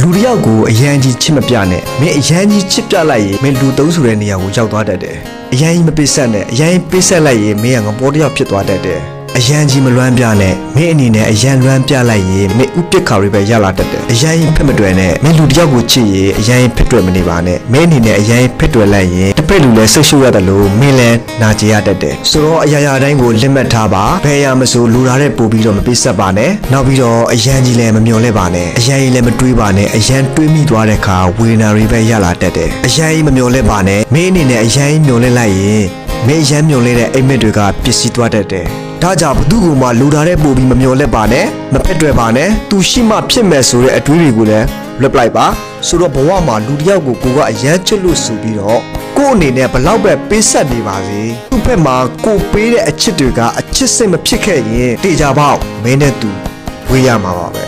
လူတယောက်ကိုအရန်ကြီးချစ်မပြနဲ့မင်းအရန်ကြီးချစ်ပြလိုက်ရင်မင်းလူသုံးဆိုတဲ့နေရာကိုရောက်သွားတတ်တယ်အရန်ကြီးမပိတ်ဆက်နဲ့အရန်ပိတ်ဆက်လိုက်ရင်မင်းကငပေါ်တယောက်ဖြစ်သွားတတ်တယ်အရန်ကြီးမလွမ်းပြနဲ့မင်းအနေနဲ့အရန်လွမ်းပြလိုက်ရင်မင်းဥပစ်ခါတွေပဲရလာတတ်တယ်အရန်ဖက်မတွယ်နဲ့မင်းလူတယောက်ကိုချစ်ရင်အရန်ဖက်တွယ်မနေပါနဲ့မင်းအနေနဲ့အရန်ဖက်တွယ်လိုက်ရင်တစ်ဖက်လူလည်းဆိတ်ရှုပ်ရတယ်လို့မင်းလည်းနာကျင်ရတတ်တယ်ဆိုတော့အရာရာတိုင်းကိုလက်မှတ်ထားပါဘယ်ရမဆိုလူလာတဲ့ပို့ပြီးတော့မပိတ်ဆက်ပါနဲ့နောက်ပြီးတော့အရန်ကြီးလည်းမမျော်လဲပါနဲ့အရန်ကြီးလည်းမတွေးပါနဲ့အရန်တွေးမိသွားတဲ့အခါဝေဒနာတွေပဲရလာတတ်တယ်အရန်ကြီးမမျော်လဲပါနဲ့မင်းအနေနဲ့အရန်ကြီးမျော်လဲလိုက်ရင်မင်းရမ်းမျော်လဲတဲ့အိမ်မက်တွေကပျက်စီးသွားတတ်တယ်ဒါကြောင့်ဘသူ့ကိုမှလူထားတဲ့ပို့ပြီးမမျော်လက်ပါနဲ့မဖက်တွယ်ပါနဲ့သူရှိမှဖြစ်မယ်ဆိုတဲ့အတွေးတွေကိုလည်းလွတ်လိုက်ပါဆိုတော့ဘဝမှာလူတစ်ယောက်ကိုကအရန်ချစ်လို့ဆိုပြီးတော့ကို့အနေနဲ့ဘလောက်ပဲပေးဆက်နေပါစေသူ့ဘက်မှာကိုပေးတဲ့အချစ်တွေကအချစ်စိတ်မဖြစ်ခဲ့ရင်တေချာပေါက်မင်းနဲ့သူဝေးရမှာပါပဲ